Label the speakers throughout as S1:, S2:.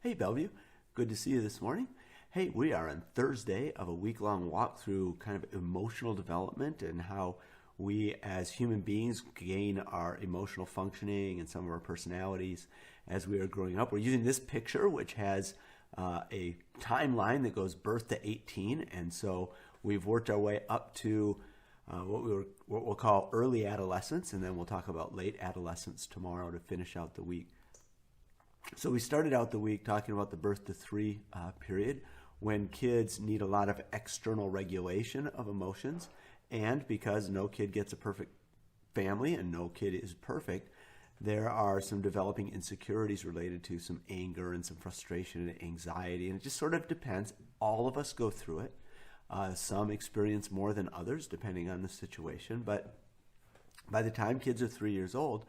S1: Hey Bellevue, good to see you this morning. Hey, we are on Thursday of a week-long walk through kind of emotional development and how we as human beings gain our emotional functioning and some of our personalities as we are growing up. We're using this picture, which has a timeline that goes birth to 18, and so we've worked our way up to what we'll call early adolescence, and then we'll talk about late adolescence tomorrow to finish out the week. So we started out the week talking about the birth to 3 period, when kids need a lot of external regulation of emotions, and because no kid gets a perfect family and no kid is perfect, there are some developing insecurities related to some anger and some frustration and anxiety, and it just sort of depends. All of us go through it. Some experience more than others depending on the situation, but by the time kids are 3 years old,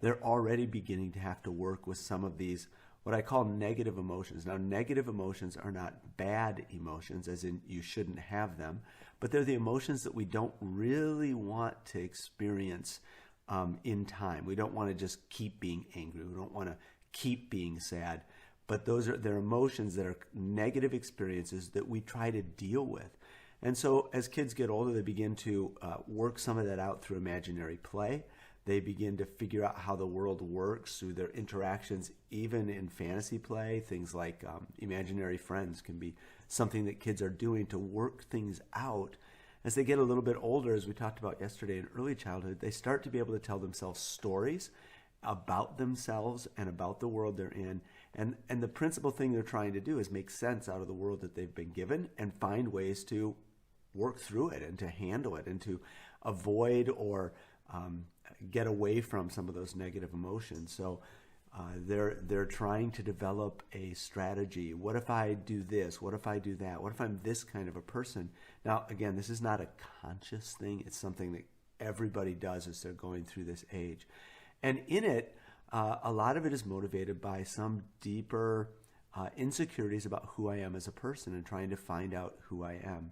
S1: they're already beginning to have to work with some of these, what I call negative emotions. Now, negative emotions are not bad emotions, as in you shouldn't have them, but they're the emotions that we don't really want to experience in time. We don't want to just keep being angry. We don't want to keep being sad. But they're emotions that are negative experiences that we try to deal with. And so as kids get older, they begin to work some of that out through imaginary play. They begin to figure out how the world works through their interactions, even in fantasy play. Things like imaginary friends can be something that kids are doing to work things out. As they get a little bit older, as we talked about yesterday in early childhood, they start to be able to tell themselves stories about themselves and about the world they're in. And the principal thing they're trying to do is make sense out of the world that they've been given and find ways to work through it and to handle it and to avoid or get away from some of those negative emotions. So they're trying to develop a strategy. What if I do this? What if I do that? What if I'm this kind of a person? Now, again, this is not a conscious thing. It's something that everybody does as they're going through this age. And in it, a lot of it is motivated by some deeper insecurities about who I am as a person and trying to find out who I am.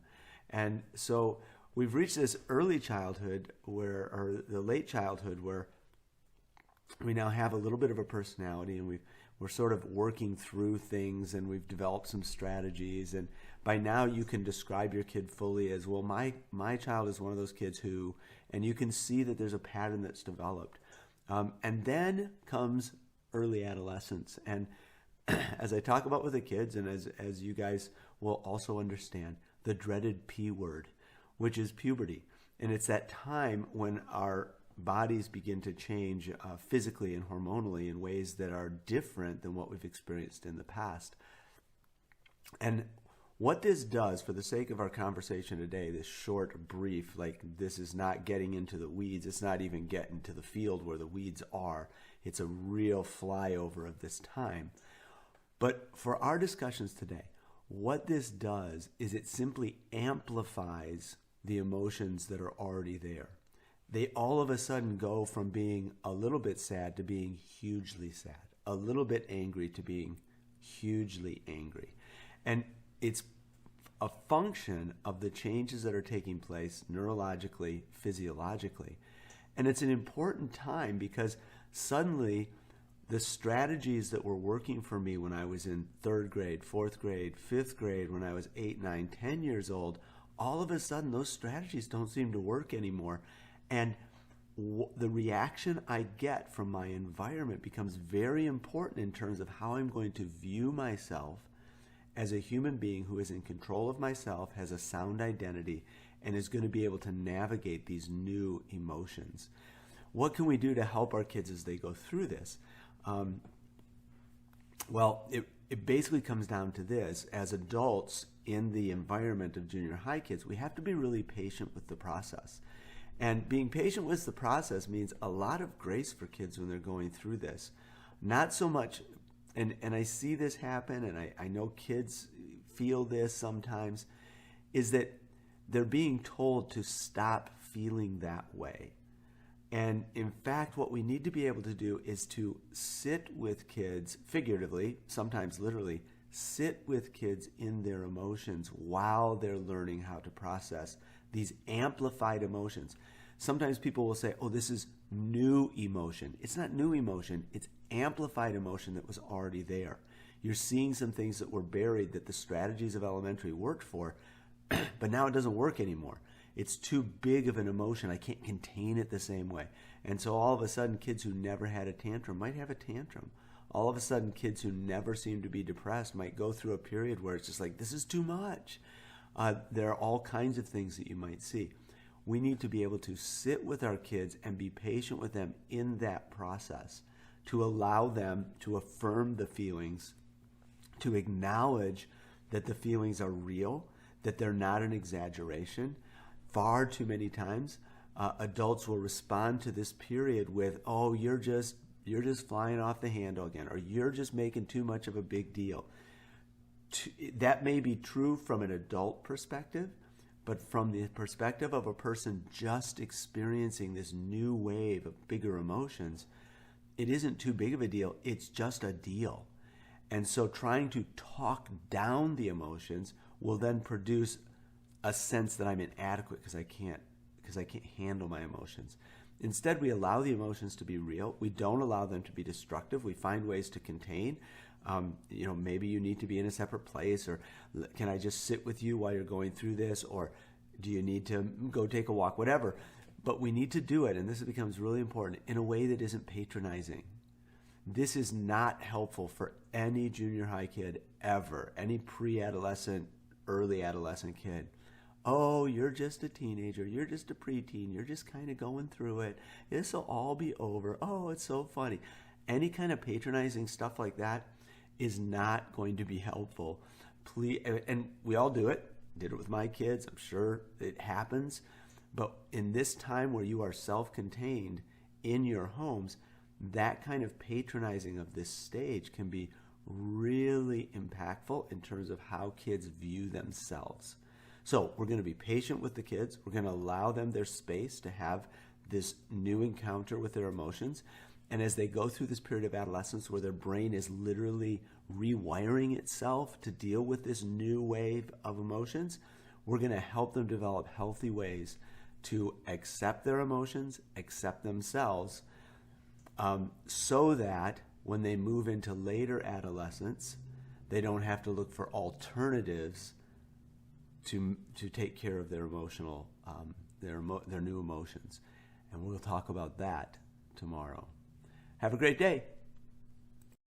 S1: And so we've reached this early childhood or the late childhood where we now have a little bit of a personality, and we're sort of working through things, and we've developed some strategies. And by now you can describe your kid fully as, well, my child is one of those kids who, and you can see that there's a pattern that's developed. And then comes early adolescence. And as I talk about with the kids, and as you guys will also understand, the dreaded P word, which is puberty. And it's that time when our bodies begin to change physically and hormonally in ways that are different than what we've experienced in the past. And what this does, for the sake of our conversation today, this short brief, like this is not getting into the weeds, it's not even getting to the field where the weeds are, it's a real flyover of this time. But for our discussions today, what this does is it simply amplifies the emotions that are already there. They all of a sudden go from being a little bit sad to being hugely sad, a little bit angry to being hugely angry. And it's a function of the changes that are taking place neurologically, physiologically. And it's an important time because suddenly the strategies that were working for me when I was in 3rd grade, 4th grade, 5th grade, when I was 8, 9, 10 years old, all of a sudden those strategies don't seem to work anymore. And the reaction I get from my environment becomes very important in terms of how I'm going to view myself as a human being who is in control of myself, has a sound identity, and is going to be able to navigate these new emotions. What can we do to help our kids as they go through this? Well, it basically comes down to this. As adults in the environment of junior high kids, we have to be really patient with the process. And being patient with the process means a lot of grace for kids when they're going through this. Not so much, and I see this happen, and I know kids feel this sometimes, is that they're being told to stop feeling that way. And in fact, what we need to be able to do is to sit with kids, figuratively, sometimes literally, sit with kids in their emotions while they're learning how to process these amplified emotions. Sometimes people will say, oh, this is new emotion. It's not new emotion. It's amplified emotion that was already there. You're seeing some things that were buried that the strategies of elementary worked for, but now it doesn't work anymore. It's too big of an emotion. I can't contain it the same way. And so all of a sudden, kids who never had a tantrum might have a tantrum. All of a sudden, kids who never seem to be depressed might go through a period where it's just like, this is too much. There are all kinds of things that you might see. We need to be able to sit with our kids and be patient with them in that process, to allow them to affirm the feelings, to acknowledge that the feelings are real, that they're not an exaggeration. Far too many times, adults will respond to this period with, oh, you're just flying off the handle again, or you're just making too much of a big deal. That may be true from an adult perspective, but from the perspective of a person just experiencing this new wave of bigger emotions, it isn't too big of a deal. It's just a deal. And so trying to talk down the emotions will then produce a sense that I'm inadequate because I can't handle my emotions. Instead, we allow the emotions to be real. We don't allow them to be destructive. We find ways to contain. Maybe you need to be in a separate place, or can I just sit with you while you're going through this, or do you need to go take a walk, whatever. But we need to do it, and this becomes really important, in a way that isn't patronizing. This is not helpful for any junior high kid ever, any pre-adolescent, early adolescent kid. Oh, you're just a teenager, you're just a preteen, you're just kind of going through it. This will all be over. Oh, it's so funny. Any kind of patronizing stuff like that is not going to be helpful. Please, and we all do it. Did it with my kids. I'm sure it happens. But in this time where you are self-contained in your homes, that kind of patronizing of this stage can be really impactful in terms of how kids view themselves. So we're going to be patient with the kids. We're going to allow them their space to have this new encounter with their emotions. And as they go through this period of adolescence where their brain is literally rewiring itself to deal with this new wave of emotions, we're going to help them develop healthy ways to accept their emotions, accept themselves, so that when they move into later adolescence, they don't have to look for alternatives to take care of their emotional, their new emotions. And we'll talk about that tomorrow. Have a great day.